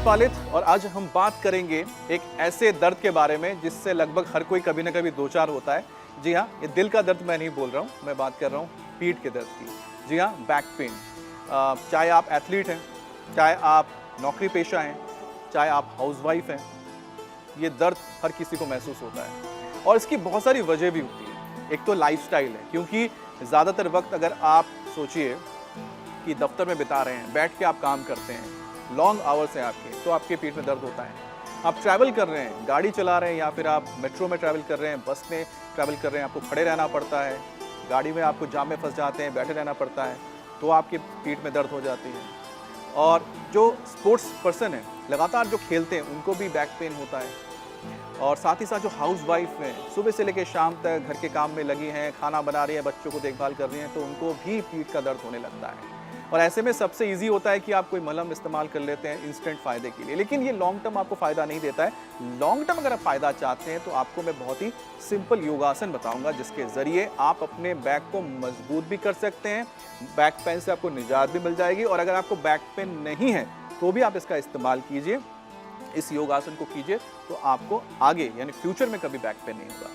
पालित और आज हम बात करेंगे एक ऐसे दर्द के बारे में जिससे लगभग हर कोई कभी ना कभी दो चार होता है। जी हाँ, ये दिल का दर्द मैं नहीं बोल रहा हूँ, मैं बात कर रहा हूँ पीठ के दर्द की। जी हाँ, बैक पेन। चाहे आप एथलीट हैं, चाहे आप नौकरी पेशा हैं, चाहे आप हाउसवाइफ हैं, ये दर्द हर किसी को महसूस होता है और इसकी बहुत सारी वजह भी होती है। एक तो लाइफस्टाइल है, क्योंकि ज़्यादातर वक्त अगर आप सोचिए कि दफ्तर में बिता रहे हैं, बैठ के आप काम करते हैं, लॉन्ग आवर्स हैं आपके, तो आपके पीठ में दर्द होता है। आप ट्रैवल कर रहे हैं, गाड़ी चला रहे हैं या फिर आप मेट्रो में ट्रैवल कर रहे हैं, बस में ट्रैवल कर रहे हैं, आपको खड़े रहना पड़ता है, गाड़ी में आपको जाम में फंस जाते हैं, बैठे रहना पड़ता है, तो आपकी पीठ में दर्द हो जाती है। और जो स्पोर्ट्स पर्सन है, लगातार जो खेलते हैं, उनको भी बैक पेन होता है। और साथ ही साथ जो हाउस वाइफ हैं, सुबह से लेकर शाम तक घर के काम में लगी हैं, खाना बना रही हैं, बच्चों को देखभाल कर रही हैं, तो उनको भी पीठ का दर्द होने लगता है। और ऐसे में सबसे इजी होता है कि आप कोई मलहम इस्तेमाल कर लेते हैं इंस्टेंट फ़ायदे के लिए, लेकिन ये लॉन्ग टर्म आपको फ़ायदा नहीं देता है। लॉन्ग टर्म अगर आप फ़ायदा चाहते हैं तो आपको मैं बहुत ही सिंपल योगासन बताऊंगा, जिसके ज़रिए आप अपने बैक को मजबूत भी कर सकते हैं, बैक पेन से आपको निजात भी मिल जाएगी। और अगर आपको बैक पेन नहीं है तो भी आप इसका इस्तेमाल कीजिए, इस योगासन को कीजिए, तो आपको आगे यानी फ्यूचर में कभी बैक पेन नहीं होगा।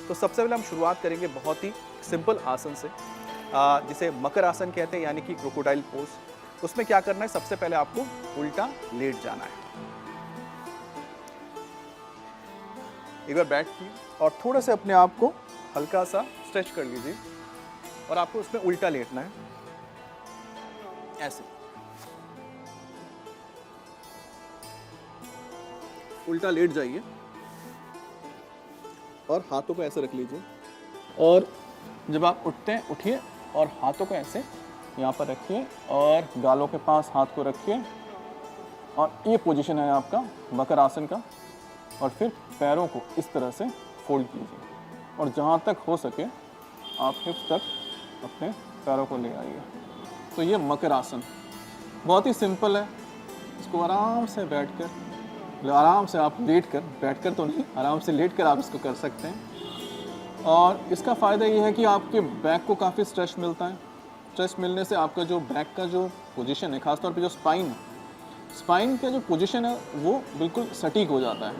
तो सबसे पहले हम शुरुआत करेंगे बहुत ही सिंपल आसन से, जिसे मकर आसन कहते हैं, यानी कि क्रोकोडाइल पोज। उसमें क्या करना है, सबसे पहले आपको उल्टा लेट जाना है। एक बार बैठिए और थोड़ा सा अपने आप को हल्का सा स्ट्रेच कर लीजिए और आपको उसमें उल्टा लेटना है, ऐसे उल्टा लेट जाइए और हाथों को ऐसे रख लीजिए। और जब आप उठते हैं, उठिए और हाथों को ऐसे यहाँ पर रखिए और गालों के पास हाथ को रखिए, और ये पोजीशन है आपका मकर आसन का। और फिर पैरों को इस तरह से फोल्ड कीजिए और जहाँ तक हो सके आप हिप तक अपने पैरों को ले आइए। तो ये मकर आसन बहुत ही सिंपल है। इसको आराम से आराम से आप लेट कर, बैठ कर तो नहीं, आराम से लेट कर आप इसको कर सकते हैं। और इसका फ़ायदा ये है कि आपके बैक को काफ़ी स्ट्रेच मिलता है। स्ट्रेच मिलने से आपका जो बैक का जो पोजीशन है, ख़ासतौर पे जो स्पाइन का जो पोजीशन है वो बिल्कुल सटीक हो जाता है।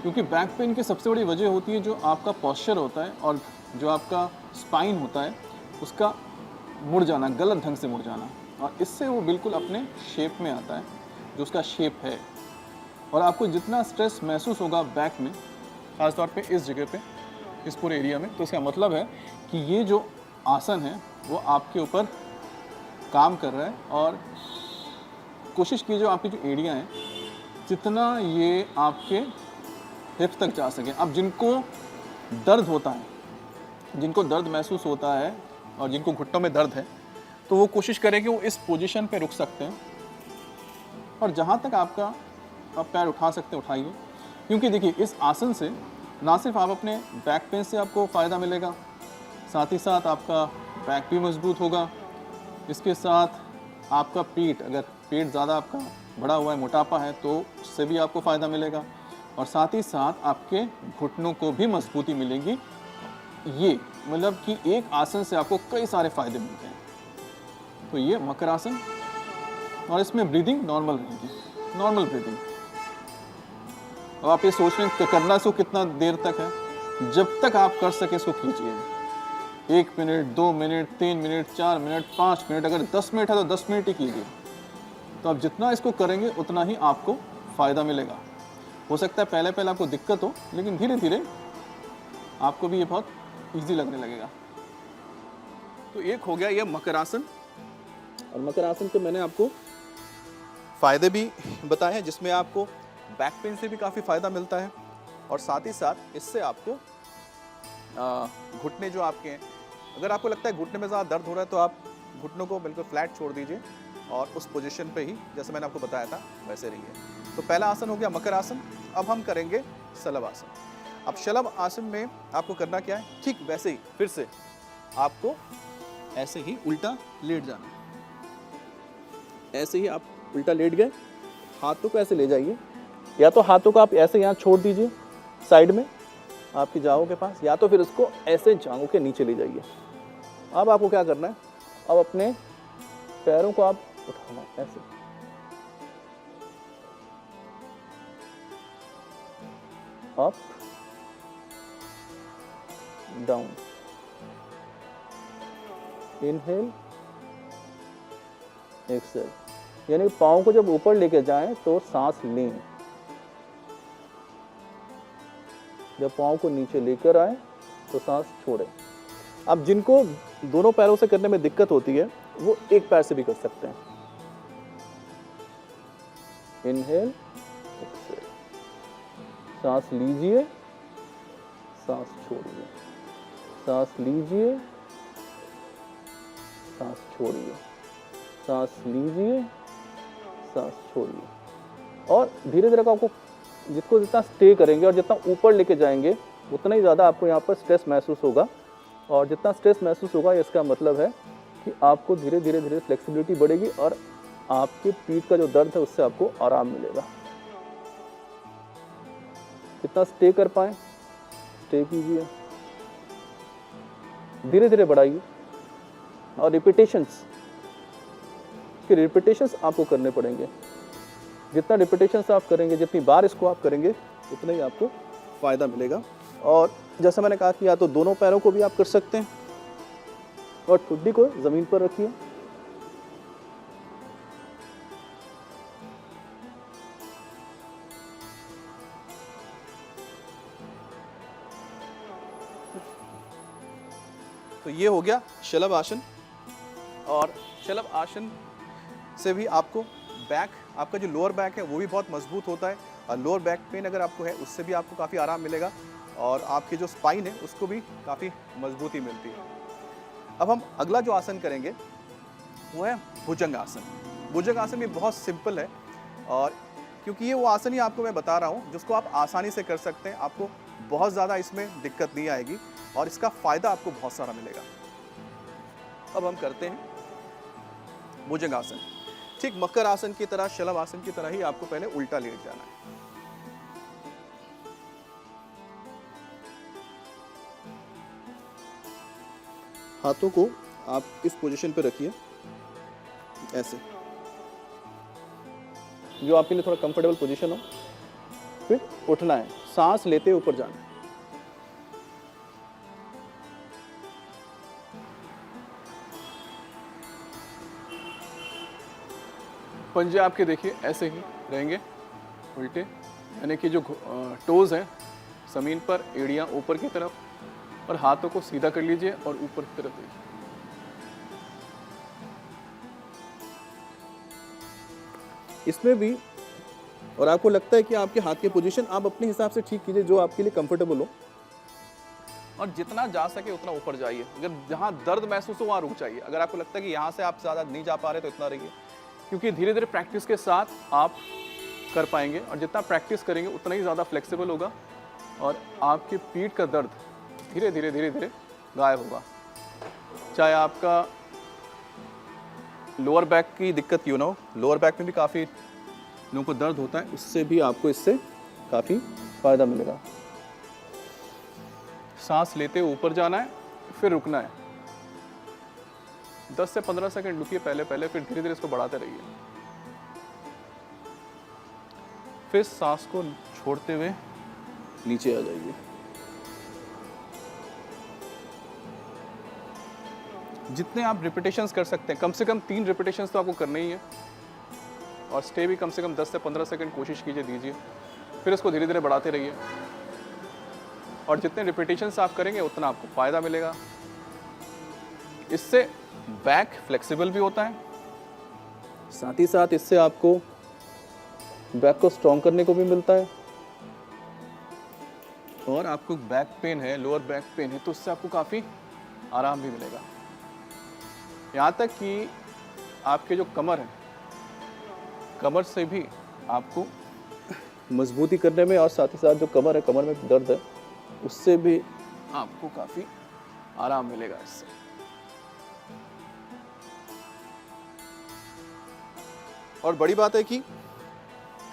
क्योंकि बैक पेन की सबसे बड़ी वजह होती है जो आपका पॉस्चर होता है और जो आपका स्पाइन होता है उसका मुड़ जाना, गलत ढंग से मुड़ जाना, और इससे वो बिल्कुल अपने शेप में आता है, जो उसका शेप है। और आपको जितना स्ट्रेस महसूस होगा बैक में, ख़ासतौर पे इस जगह पे, इस पूरे एरिया में, तो इसका मतलब है कि ये जो आसन है वो आपके ऊपर काम कर रहा है। और कोशिश कीजिए आपकी जो एरिया है जितना ये आपके हिप्स तक जा सके। अब जिनको दर्द होता है, जिनको दर्द महसूस होता है और जिनको घुटनों में दर्द है, तो वो कोशिश करें कि वो इस पोजीशन पे रुक सकते हैं और जहाँ तक आपका आप पैर उठा सकते हैं उठाइए। क्योंकि देखिए इस आसन से ना सिर्फ आप अपने बैक पेन से आपको फ़ायदा मिलेगा, साथ ही साथ आपका बैक भी मजबूत होगा। इसके साथ आपका पीठ, अगर पेट ज़्यादा आपका बड़ा हुआ है, मोटापा है, तो उससे भी आपको फ़ायदा मिलेगा। और साथ ही साथ आपके घुटनों को भी मजबूती मिलेगी। ये मतलब कि एक आसन से आपको कई सारे फ़ायदे मिलते हैं। तो ये मकर आसन, और इसमें ब्रीदिंग नॉर्मल रहेगी, नॉर्मल ब्रीदिंग। अब आप ये सोच रहे हैं करना इसको कितना देर तक है, जब तक आप कर सके इसको कीजिए। 1 minute, 2 minute, 3 minute, 4 minute, 5 minute, अगर 10 मिनट है तो 10 मिनट ही कीजिए। तो आप जितना इसको करेंगे उतना ही आपको फ़ायदा मिलेगा। हो सकता है पहले पहले आपको दिक्कत हो, लेकिन धीरे धीरे आपको भी ये बहुत ईजी लगने लगेगा। तो एक हो गया ये मकर आसन। और मकर आसन के मैंने आपको फ़ायदे भी बताए हैं, जिसमें आपको बैक पेन से भी काफ़ी फ़ायदा मिलता है। और साथ ही साथ इससे आपको घुटने जो आपके हैं, अगर आपको लगता है घुटने में ज़्यादा दर्द हो रहा है, तो आप घुटनों को बिल्कुल फ्लैट छोड़ दीजिए और उस पोजीशन पे ही जैसे मैंने आपको बताया था वैसे रहिए। तो पहला आसन हो गया मकर आसन। अब हम करेंगे शलभ आसन। अब शलभ आसन में आपको करना क्या है, ठीक वैसे ही फिर से आपको ऐसे ही उल्टा लेट जाना है। ऐसे ही आप उल्टा लेट गए, हाथों को ऐसे ले जाइए, या तो हाथों को आप ऐसे यहाँ छोड़ दीजिए साइड में आपकी जांघों के पास, या तो फिर इसको ऐसे जांघों के नीचे ले जाइए। अब आपको क्या करना है, अब अपने पैरों को आप उठाना है ऐसे, अप डाउन, इनहेल एक्सेल। यानी पाँव को जब ऊपर लेके जाएं तो सांस लें, जब पाँव को नीचे लेकर आए तो सांस छोड़ें। अब जिनको दोनों पैरों से करने में दिक्कत होती है वो एक पैर से भी कर सकते हैं। इनहेल एक्सेल, सांस लीजिए, सांस छोड़िए, सांस लीजिए, सांस छोड़िए, सांस लीजिए, सांस छोड़िए। और धीरे धीरे आपको जिसको जितना स्टे करेंगे और जितना ऊपर लेके जाएंगे उतना ही ज़्यादा आपको यहाँ पर स्ट्रेस महसूस होगा। और जितना स्ट्रेस महसूस होगा इसका मतलब है कि आपको धीरे धीरे धीरे फ्लेक्सिबिलिटी बढ़ेगी और आपके पीठ का जो दर्द है उससे आपको आराम मिलेगा। जितना स्टे कर पाए स्टे कीजिए, धीरे धीरे बढ़ाइए। और रिपीटेशंस आपको करने पड़ेंगे। जितना रिपीटेशंस आप करेंगे, जितनी बार इसको आप करेंगे उतना ही आपको फ़ायदा मिलेगा। और जैसा मैंने कहा कि या तो दोनों पैरों को भी आप कर सकते हैं और ठुड्डी को ज़मीन पर रखिए। तो ये हो गया शलभ आसन। और शलभ आसन से भी आपको बैक, आपका जो लोअर बैक है वो भी बहुत मजबूत होता है। और लोअर बैक पेन अगर आपको है उससे भी आपको काफ़ी आराम मिलेगा और आपकी जो स्पाइन है उसको भी काफ़ी मजबूती मिलती है। अब हम अगला जो आसन करेंगे वो है भुजंग आसन। भुजंग आसन भी बहुत सिंपल है और क्योंकि ये वो आसन ही आपको मैं बता रहा हूँ जिसको आप आसानी से कर सकते हैं, आपको बहुत ज़्यादा इसमें दिक्कत नहीं आएगी और इसका फ़ायदा आपको बहुत सारा मिलेगा। अब हम करते हैं भुजंग आसन। ठीक मकर आसन की तरह, शलभ आसन की तरह ही आपको पहले उल्टा लेट जाना है। हाथों को आप इस पोजीशन पे रखिए, ऐसे, जो आपके लिए थोड़ा कंफर्टेबल पोजीशन हो। फिर उठना है, सांस लेते ऊपर जाना है। पंजे आपके देखिए ऐसे ही रहेंगे उल्टे, यानी कि जो टोज हैं ज़मीन पर, एड़ियाँ ऊपर की तरफ, और हाथों को सीधा कर लीजिए और ऊपर की तरफ देखिए। इसमें भी, और आपको लगता है कि आपके हाथ की पोजीशन आप अपने हिसाब से ठीक कीजिए जो आपके लिए कंफर्टेबल हो, और जितना जा सके उतना ऊपर जाइए। अगर जहाँ दर्द महसूस हो वहाँ रुक जाइए। अगर आपको लगता है कि यहाँ से आप ज़्यादा नहीं जा पा रहे तो इतना रहिए, क्योंकि धीरे धीरे प्रैक्टिस के साथ आप कर पाएंगे और जितना प्रैक्टिस करेंगे उतना ही ज़्यादा फ्लेक्सिबल होगा और आपकी पीठ का दर्द धीरे धीरे धीरे धीरे गायब होगा। चाहे आपका लोअर बैक की दिक्कत क्यों ना हो, लोअर बैक में भी काफ़ी लोगों को दर्द होता है, उससे भी आपको इससे काफ़ी फ़ायदा मिलेगा। सांस लेते ऊपर जाना है, फिर रुकना है। 10 से 15 सेकंड रुकिए पहले, फिर धीरे धीरे इसको बढ़ाते रहिए। फिर सांस को छोड़ते हुए नीचे आ जाइए। जितने आप रिपीटेशंस कर सकते हैं, कम से कम 3 रिपीटेशंस तो आपको करने ही है, और स्टे भी कम से कम 10 से 15 सेकंड कोशिश कीजिए, दीजिए। फिर इसको धीरे धीरे बढ़ाते रहिए और जितने रिपीटेशंस आप करेंगे उतना आपको फ़ायदा मिलेगा। इससे बैक फ्लेक्सिबल भी होता है, साथ ही साथ इससे आपको बैक को स्ट्रॉन्ग करने को भी मिलता है, और आपको बैक पेन है, लोअर बैक पेन है, तो उससे आपको काफ़ी आराम भी मिलेगा। यहाँ तक कि आपके जो कमर है, कमर से भी आपको मजबूती करने में, और साथ ही साथ जो कमर है, कमर में दर्द है, उससे भी आपको काफ़ी आराम मिलेगा इससे। और बड़ी बात है कि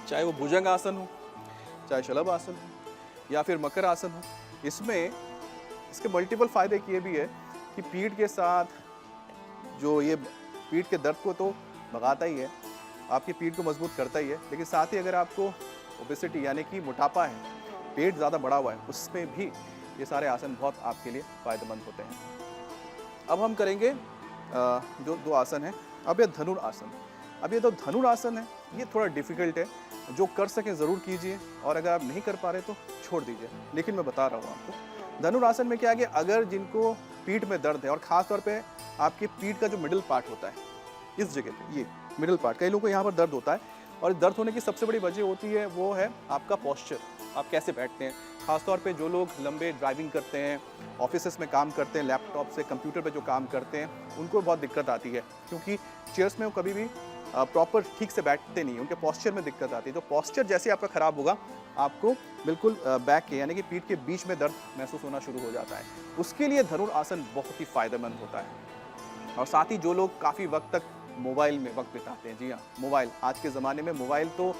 चाहे वो भुजंग आसन हो, चाहे शलभ आसन हो या फिर मकर आसन हो, इसमें इसके मल्टीपल फ़ायदे ये भी है कि पीठ के साथ जो ये पीठ के दर्द को तो भगाता ही है, आपकी पीठ को मजबूत करता ही है, लेकिन साथ ही अगर आपको ओबेसिटी यानी कि मोटापा है, पेट ज़्यादा बड़ा हुआ है उसमें भी ये सारे आसन बहुत आपके लिए फ़ायदेमंद होते हैं। अब हम करेंगे जो 2 आसन हैं। अब ये धनुरासन। अब ये जो धनुरासन है ये थोड़ा डिफ़िकल्ट है, जो कर सकें ज़रूर कीजिए और अगर आप नहीं कर पा रहे तो छोड़ दीजिए, लेकिन मैं बता रहा हूँ आपको। धनुरासन में क्या है कि अगर जिनको पीठ में दर्द है और ख़ास तौर पे आपके पीठ का जो मिडिल पार्ट होता है, इस जगह पे ये मिडिल पार्ट, कई लोगों को यहाँ पर दर्द होता है और दर्द होने की सबसे बड़ी वजह होती है वो है आपका पोस्चर, आप कैसे बैठते हैं। ख़ासतौर पे जो लोग लंबे ड्राइविंग करते हैं, ऑफिसेस में काम करते हैं, लैपटॉप से कंप्यूटर पे जो काम करते हैं, उनको बहुत दिक्कत आती है क्योंकि चेयर्स में वो कभी भी प्रॉपर ठीक से बैठते नहीं, उनके पोस्चर में दिक्कत आती है। तो पोस्चर जैसे आपका ख़राब होगा आपको बिल्कुल बैक के यानी कि पीठ के बीच में दर्द महसूस होना शुरू हो जाता है। उसके लिए धनुरासन बहुत ही फ़ायदेमंद होता है। और साथ ही जो लोग काफ़ी वक्त तक मोबाइल में वक्त बिताते हैं, जी हाँ, मोबाइल, आज के ज़माने में मोबाइल तो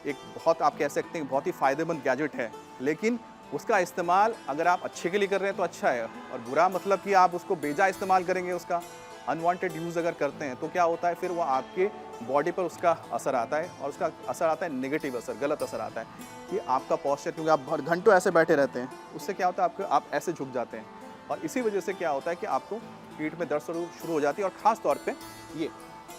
एक बहुत, आप कह सकते हैं, बहुत ही फ़ायदेमंद गैजेट है, लेकिन उसका इस्तेमाल अगर आप अच्छे के लिए कर रहे हैं तो अच्छा है, और बुरा मतलब कि आप उसको बेजा इस्तेमाल करेंगे, उसका अनवांटेड यूज़ अगर करते हैं तो क्या होता है, फिर वो आपके बॉडी पर उसका असर आता है, और उसका असर आता है नेगेटिव असर, गलत असर आता है कि आपका पोस्चर, क्योंकि आप घंटों ऐसे बैठे रहते हैं, उससे क्या होता है आप ऐसे झुक जाते हैं, और इसी वजह से क्या होता है कि आपको पीठ में दर्द शुरू हो जाती है, और ख़ास तौर पे ये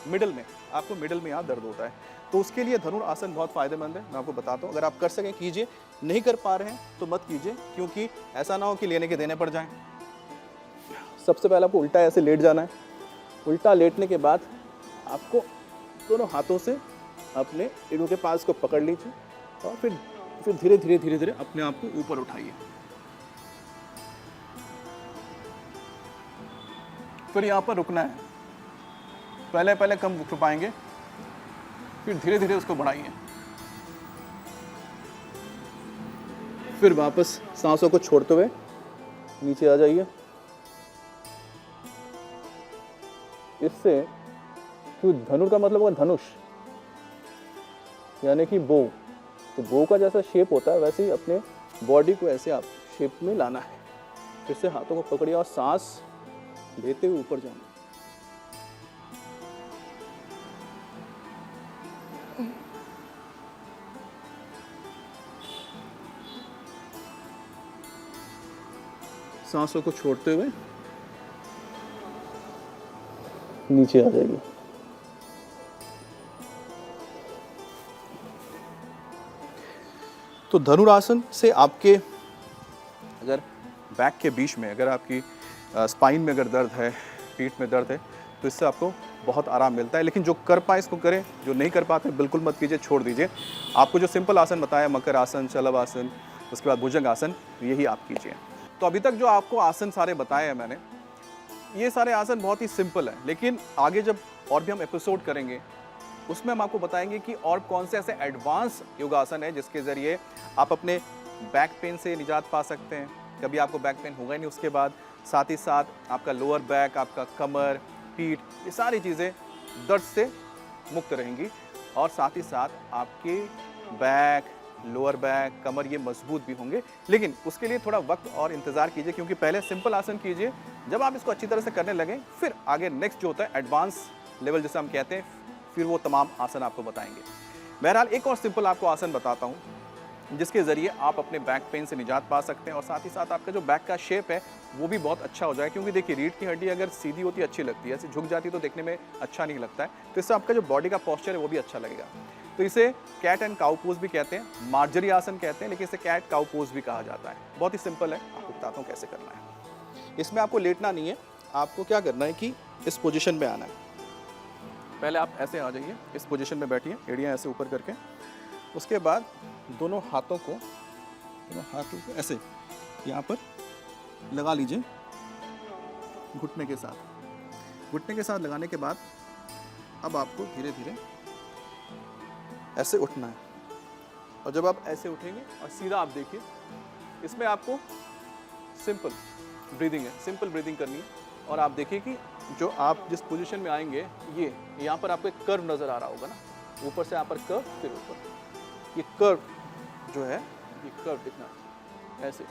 मिडिल में, आपको मिडिल में यहाँ दर्द होता है। तो उसके लिए धनुरासन बहुत फ़ायदेमंद है, मैं आपको बताता हूँ। अगर आप कर सकें कीजिए, नहीं कर पा रहे हैं तो मत कीजिए, क्योंकि ऐसा ना हो कि लेने के देने पड़ जाएं। सबसे पहले आपको उल्टा ऐसे लेट जाना है। उल्टा लेटने के बाद आपको दोनों हाथों से अपने एड़ों के पास को पकड़ लीजिए और फिर धीरे धीरे अपने आप को ऊपर उठाइए। फिर यहाँ पर रुकना है। पहले कम उठ पाएंगे, फिर धीरे धीरे उसको बढ़ाइए। फिर वापस सांसों को छोड़ते हुए नीचे आ जाइए। इससे, क्योंकि धनुर का मतलब होगा धनुष, यानी कि बो, तो बो का जैसा शेप होता है वैसे ही अपने बॉडी को ऐसे आप शेप में लाना है। फिर से हाथों को पकड़िए और सांस लेते हुए ऊपर जाना। सांसों को छोड़ते हुए नीचे आ जाइए। तो धनुरासन से आपके अगर बैक के बीच में, अगर आपकी स्पाइन में अगर दर्द है, पीठ में दर्द है, तो इससे आपको बहुत आराम मिलता है। लेकिन जो कर पाए इसको करें, जो नहीं कर पाते बिल्कुल मत कीजिए, छोड़ दीजिए। आपको जो सिंपल आसन बताया, मकर आसन, शलभ आसन, उसके बाद भुजंग आसन, यही आप कीजिए। तो अभी तक जो आपको आसन सारे बताए हैं मैंने, ये सारे आसन बहुत ही सिंपल है, लेकिन आगे जब और भी हम एपिसोड करेंगे उसमें हम आपको बताएंगे कि और कौन से ऐसे एडवांस योगासन है जिसके ज़रिए आप अपने बैक पेन से निजात पा सकते हैं। कभी आपको बैक पेन होगा ही नहीं उसके बाद। साथ ही साथ आपका लोअर बैक, आपका कमर, पीठ, ये सारी चीज़ें दर्द से मुक्त रहेंगी, और साथ ही साथ आपके बैक, लोअर बैक, कमर, ये मजबूत भी होंगे। लेकिन उसके लिए थोड़ा वक्त और इंतज़ार कीजिए, क्योंकि पहले सिंपल आसन कीजिए। जब आप इसको अच्छी तरह से करने लगें, फिर आगे नेक्स्ट जो होता है एडवांस लेवल जिसे हम कहते हैं, फिर वो तमाम आसन आपको बताएंगे। बहरहाल एक और सिंपल आपको आसन बताता हूँ जिसके ज़रिए आप अपने बैक पेन से निजात पा सकते हैं, और साथ ही साथ आपका जो बैक का शेप है वो भी बहुत अच्छा हो जाए। क्योंकि देखिए, रीढ़ की हड्डी अगर सीधी होती है अच्छी लगती है, ऐसे झुक जाती है तो देखने में अच्छा नहीं लगता है। तो इससे आपका जो बॉडी का पोस्चर है वो भी अच्छा लगेगा। तो इसे कैट एंड काउ पोज भी कहते हैं, मार्जरी आसन कहते हैं, लेकिन इसे कैट काउ पोज भी कहा जाता है। बहुत ही सिंपल है, आपको बताता हूँ कैसे करना है। इसमें आपको लेटना नहीं है, आपको क्या करना है कि इस पोजीशन में आना है। पहले आप ऐसे आ जाइए, इस पोजीशन में बैठिए, एड़ियाँ ऐसे ऊपर करके। उसके बाद दोनों हाथों को ऐसे यहाँ पर लगा लीजिए घुटने के साथ। घुटने के साथ लगाने के बाद अब आपको धीरे धीरे ऐसे उठना है, और जब आप ऐसे उठेंगे और सीधा आप देखिए, इसमें आपको सिंपल ब्रीदिंग है, सिंपल ब्रीदिंग करनी है। और आप देखिए कि जो आप जिस पोजीशन में आएंगे, ये यहाँ पर आपको एक कर्व नज़र आ रहा होगा ना, ऊपर से यहाँ पर कर्व, फिर ऊपर, ये कर्व जो है, ये कर्व दिखना ऐसे।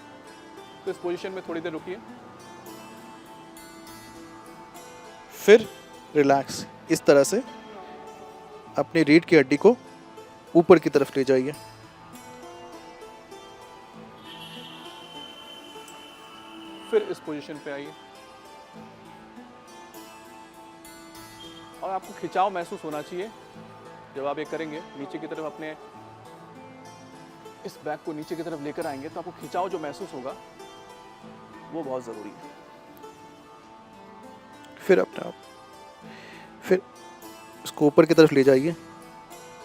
तो इस पोजीशन में थोड़ी देर रुकिए, फिर रिलैक्स, इस तरह से अपनी रीढ़ की हड्डी को ऊपर की तरफ ले जाइए। फिर इस पोजीशन पे आइए और आपको खिंचाव महसूस होना चाहिए जब आप ये करेंगे। नीचे की तरफ अपने इस बैक को नीचे की तरफ लेकर आएंगे तो आपको खिंचाव जो महसूस होगा वो बहुत ज़रूरी है। फिर अपने आप फिर इसको ऊपर की तरफ ले जाइए,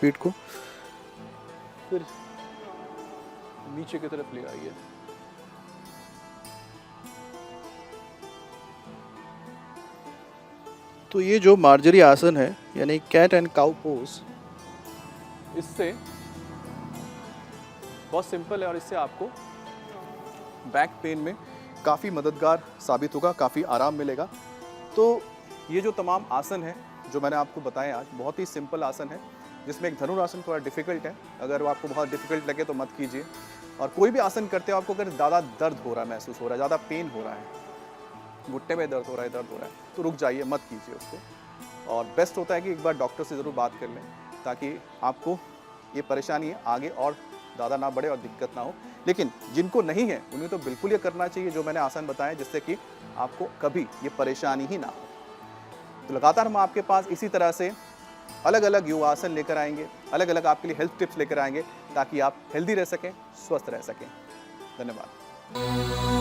पीठ को। फिर नीचे की तरफ ले आइए। तो ये जो मार्जरी आसन है यानी कैट एंड काउ पोज, इससे बहुत सिंपल है और इससे आपको बैक पेन में काफ़ी मददगार साबित होगा, काफ़ी आराम मिलेगा। तो ये जो तमाम आसन है जो मैंने आपको बताए आज, बहुत ही सिंपल आसन है, जिसमें एक धनुरासन थोड़ा डिफिकल्ट है। अगर वो आपको बहुत डिफिकल्ट लगे तो मत कीजिए। और कोई भी आसन करते हो आपको अगर ज़्यादा दर्द हो रहा है, महसूस हो रहा है, ज़्यादा पेन हो रहा है, घुटने में दर्द हो रहा है तो रुक जाइए, मत कीजिए उसको। और बेस्ट होता है कि एक बार डॉक्टर से ज़रूर बात कर लें ताकि आपको ये परेशानी आगे और ज़्यादा ना बढ़े और दिक्कत ना हो। लेकिन जिनको नहीं है उन्हें तो बिल्कुल ये करना चाहिए जो मैंने आसन बताए, जिससे कि आपको कभी ये परेशानी ही ना हो। तो लगातार हम आपके पास इसी तरह से अलग अलग योगासन लेकर आएंगे, अलग अलग आपके लिए हेल्थ टिप्स लेकर आएंगे ताकि आप हेल्दी रह सकें, स्वस्थ रह सकें। धन्यवाद।